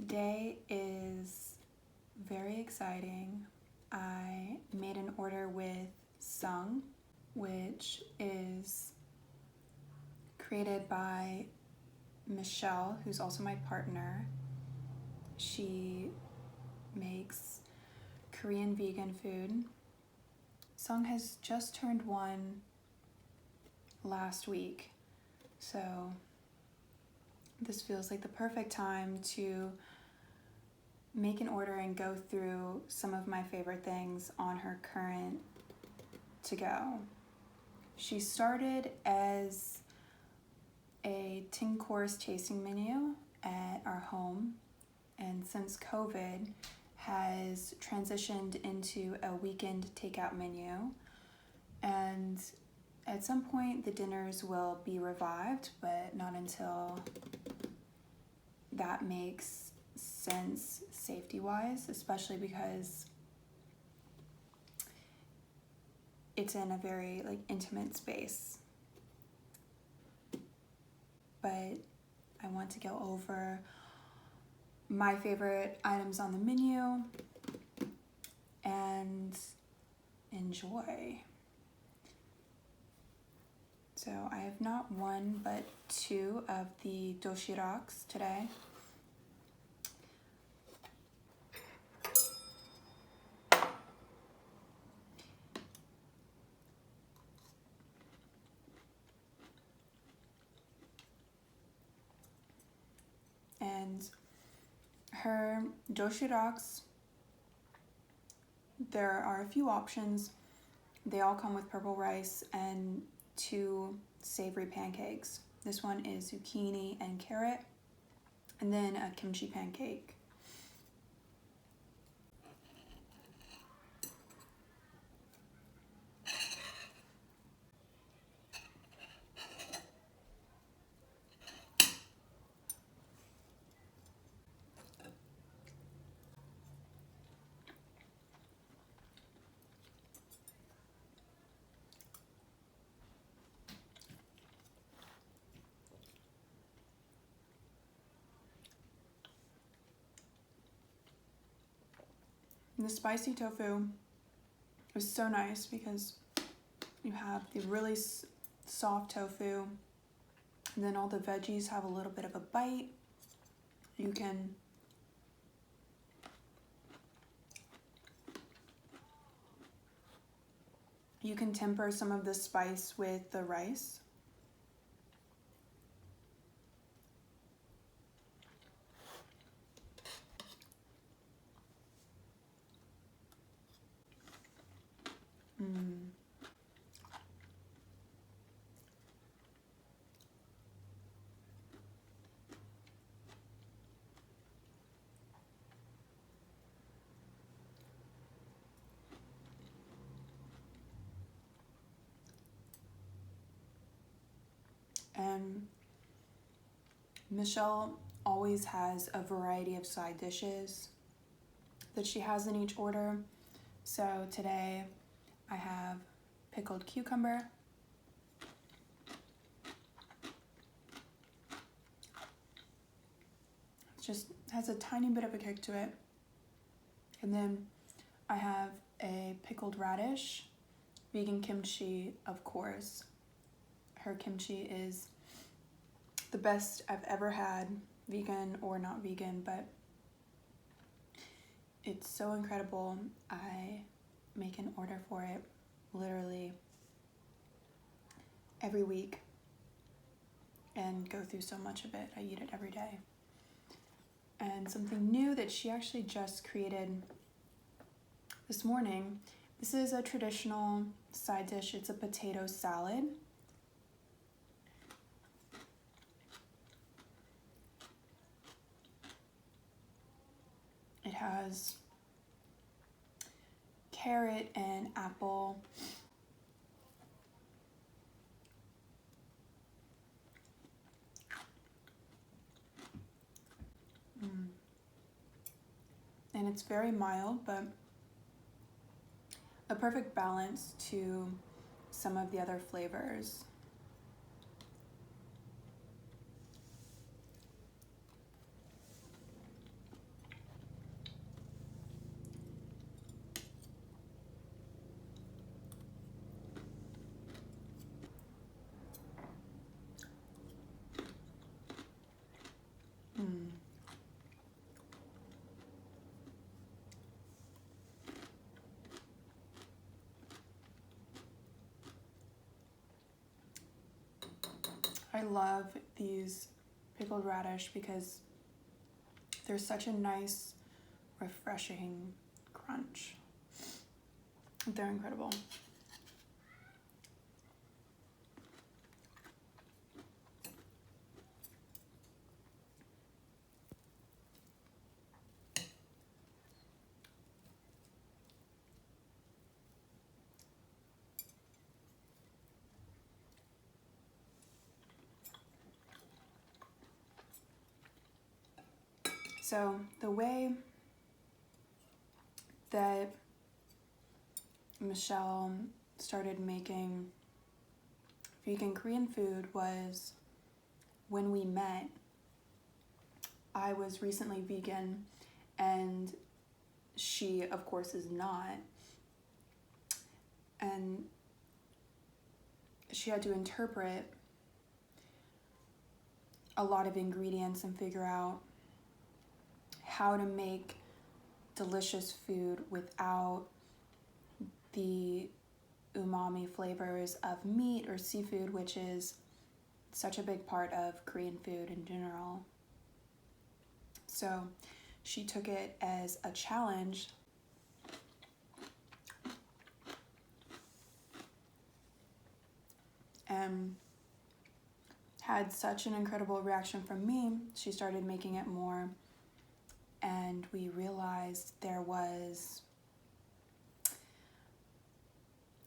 Today is very exciting. I made an order with Sung, which is created by Michelle, who's also my partner. She makes Korean vegan food. Sung has just turned 1 last week, so this feels like the perfect time to make an order and go through some of my favorite things on her current to-go. She started as a 10-course tasting menu at our home, and since COVID has transitioned into a weekend takeout menu, and at some point the dinners will be revived, but not until that makes sense safety-wise, especially because it's in a very intimate space. But I want to go over my favorite items on the menu and enjoy. So I have not 1 but 2 of the doshiraks today. And her doshiraks, there are a few options. They all come with purple rice and 2 savory pancakes. This one is zucchini and carrot, and then a kimchi pancake. The spicy tofu is so nice because you have the really soft tofu, and then all the veggies have a little bit of a bite. You can temper some of the spice with the rice. And Michelle always has a variety of side dishes that she has in each order. So today I have pickled cucumber, it just has a tiny bit of a kick to it. And then I have a pickled radish, vegan kimchi, of course. Her kimchi is the best I've ever had, vegan or not vegan, but it's so incredible. I make an order for it literally every week and go through so much of it. I eat it every day. And something new that she actually just created this morning, this is a traditional side dish. It's a potato salad. It has carrot and apple. And it's very mild, but a perfect balance to some of the other flavors. I love these pickled radish because there's such a nice, refreshing crunch. They're incredible. So the way that Michelle started making vegan Korean food was when we met. I was recently vegan and she, of course, is not. And she had to interpret a lot of ingredients and figure out how to make delicious food without the umami flavors of meat or seafood, which is such a big part of Korean food in general. So she took it as a challenge and had such an incredible reaction from me. She started making it more, and we realized there was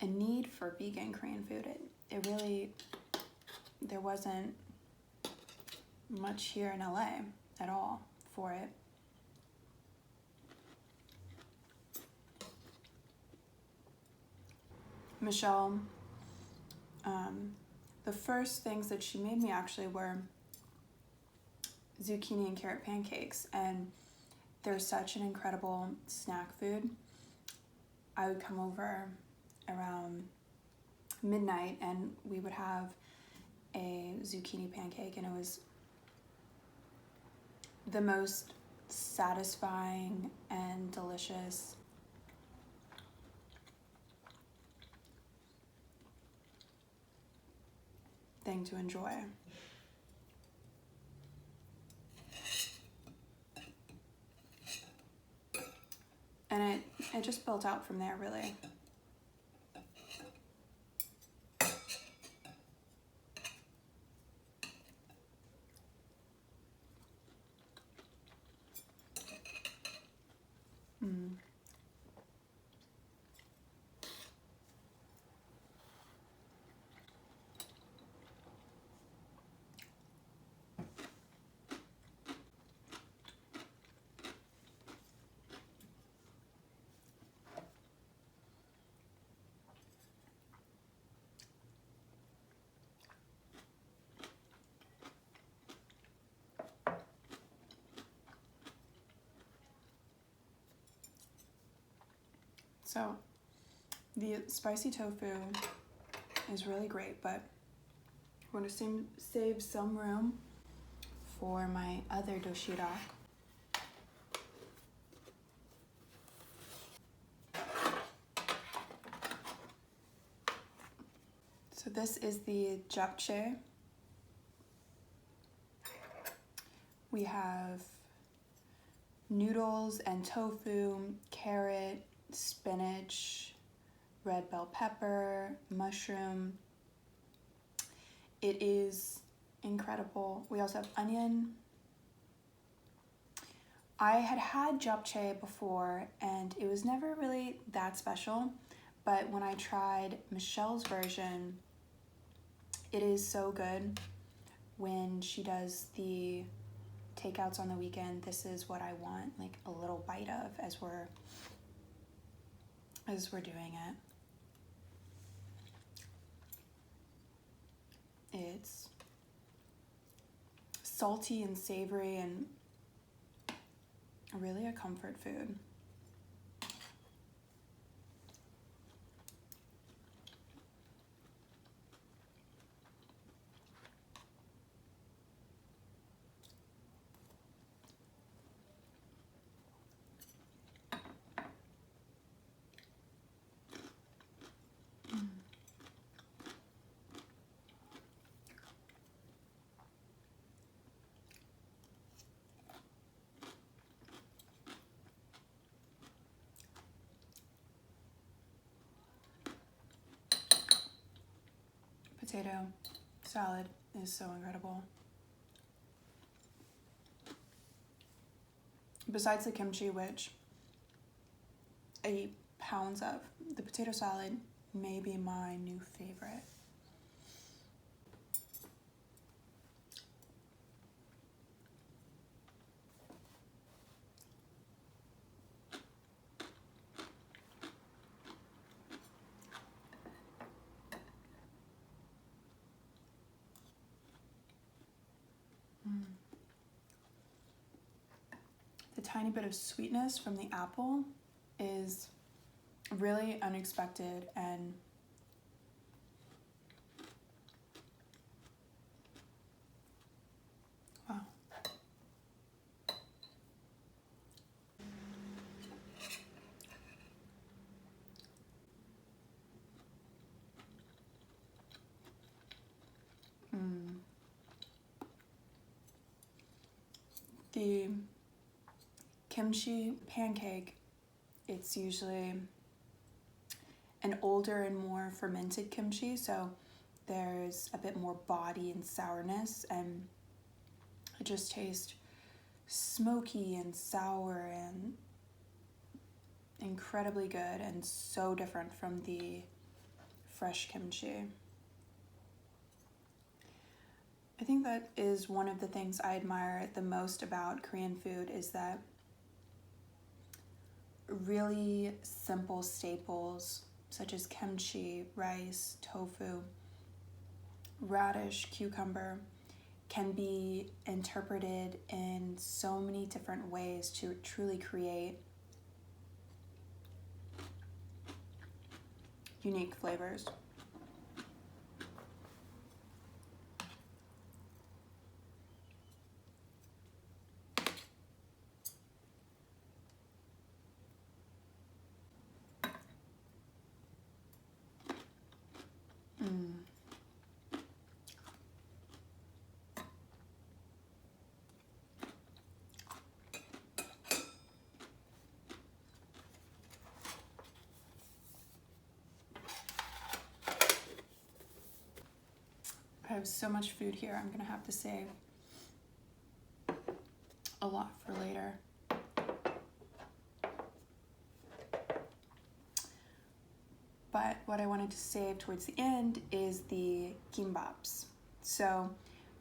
a need for vegan Korean food. It really, there wasn't much here in LA at all for it. Michelle, the first things that she made me actually were zucchini and carrot pancakes, and they're such an incredible snack food. I would come over around midnight and we would have a zucchini pancake, and it was the most satisfying and delicious thing to enjoy. And it just built out from there, really. So the spicy tofu is really great, but I'm going to save some room for my other doshirak. So this is the japchae. We have noodles and tofu, carrot, spinach, red bell pepper, mushroom. It is incredible. We also have onion. I had japchae before and it was never really that special, but when I tried Michelle's version, it is so good. When she does the takeouts on the weekend, this is what I want, like a little bite of as we're doing it. It's salty and savory and really a comfort food. potato salad is so incredible. Besides the kimchi, which I eat pounds of, the potato salad may be my new favorite. The tiny bit of sweetness from the apple is really unexpected and wow. The kimchi pancake, it's usually an older and more fermented kimchi, so there's a bit more body and sourness, and it just tastes smoky and sour and incredibly good and so different from the fresh kimchi. I think that is one of the things I admire the most about Korean food, is that really simple staples such as kimchi, rice, tofu, radish, cucumber can be interpreted in so many different ways to truly create unique flavors. I have so much food here, I'm gonna have to save a lot for later. But what I wanted to save towards the end is the kimbaps. So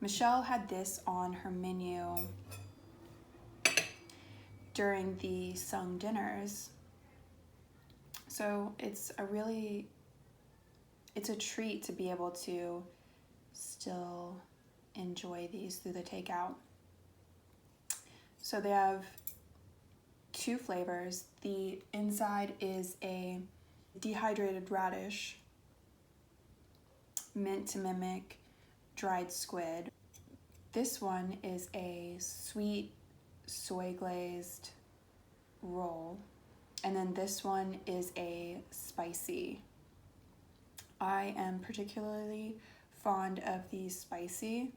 Michelle had this on her menu during the Sung dinners. So it's a treat to be able to still enjoy these through the takeout. So they have two flavors. The inside is a dehydrated radish meant to mimic dried squid. This one is a sweet soy glazed roll, and then this one is a spicy. I am particularly fond of the spicy.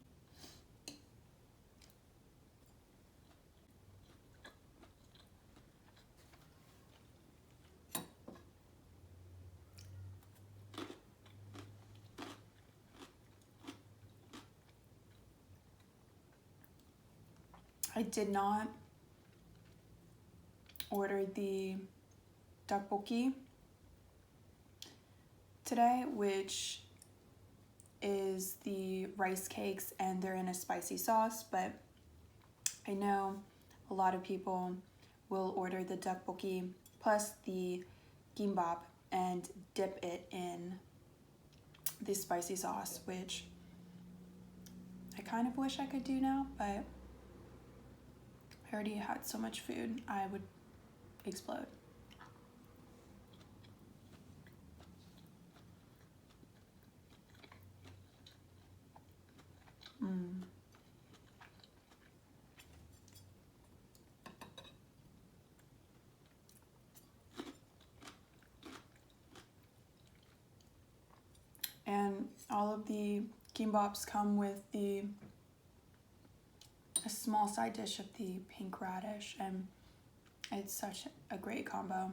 I did not order the ddukkochi today, which is the rice cakes, and they're in a spicy sauce, but I know a lot of people will order the ddukkochi plus the kimbap and dip it in the spicy sauce, which I kind of wish I could do now, but I already had so much food, I would explode. And all of the kimbaps come with a small side dish of the pink radish, and it's such a great combo.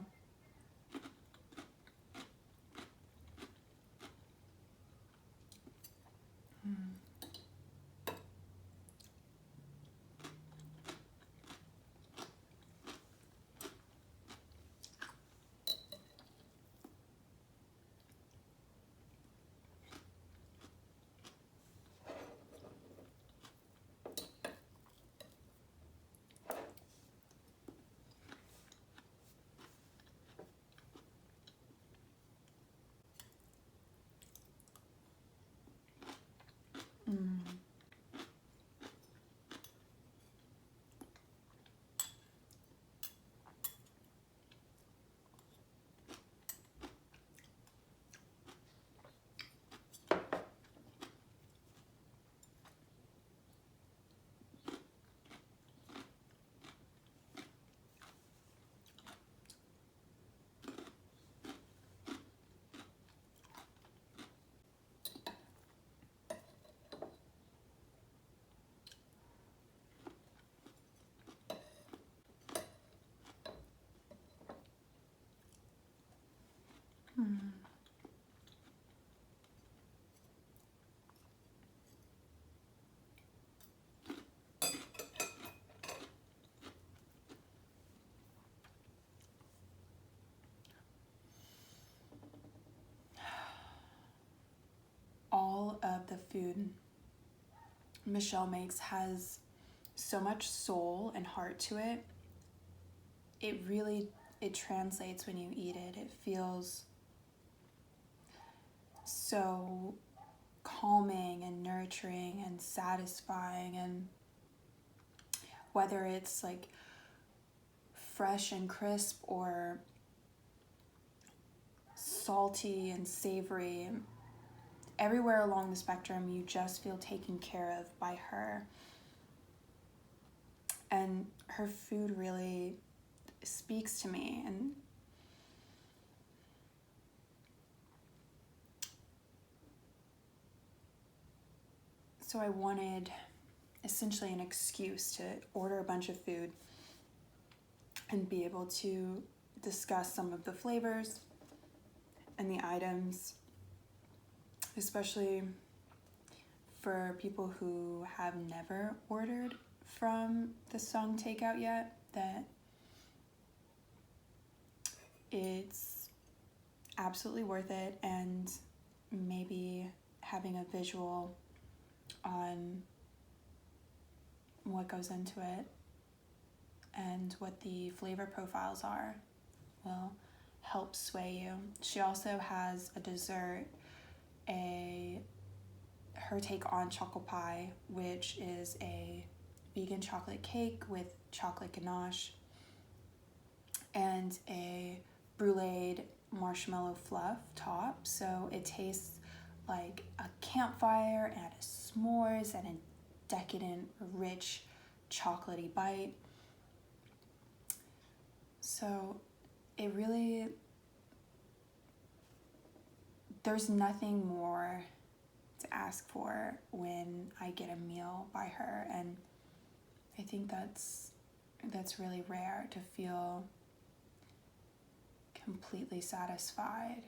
All of the food Michelle makes has so much soul and heart to it. It translates when you eat it. It feels so calming and nurturing and satisfying, and whether it's like fresh and crisp or salty and savory, everywhere along the spectrum you just feel taken care of by her. And her food really speaks to me, and so I wanted essentially an excuse to order a bunch of food and be able to discuss some of the flavors and the items, especially for people who have never ordered from the Sung takeout yet, that it's absolutely worth it, and maybe having a visual on what goes into it and what the flavor profiles are will help sway you. She also has a dessert, her take on chocolate pie, which is a vegan chocolate cake with chocolate ganache and a bruleed marshmallow fluff top. So it tastes like a campfire and a s'mores and a decadent, rich, chocolatey bite. So it really, there's nothing more to ask for when I get a meal by her, and I think that's really rare, to feel completely satisfied.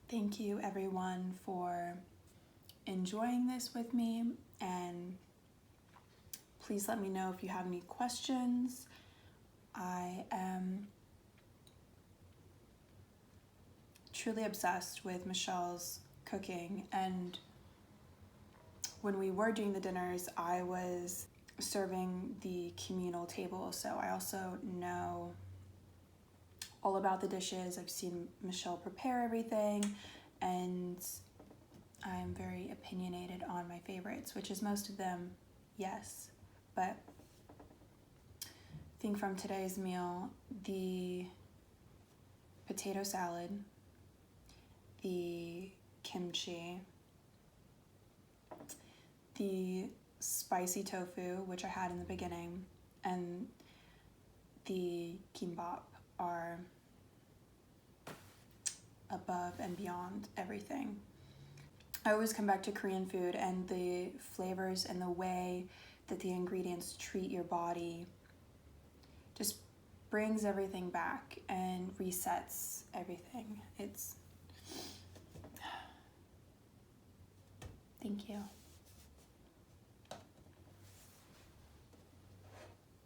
Thank you everyone for enjoying this with me, and please let me know if you have any questions. I am truly obsessed with Michelle's cooking, and when we were doing the dinners, I was serving the communal table, so I also know all about the dishes. I've seen Michelle prepare everything, and I'm very opinionated on my favorites, which is most of them yes. But I think from today's meal, the potato salad, the kimchi, the spicy tofu, which I had in the beginning, and the kimbap are above and beyond everything. I always come back to Korean food and the flavors and the way that the ingredients treat your body just brings everything back and resets everything. Thank you.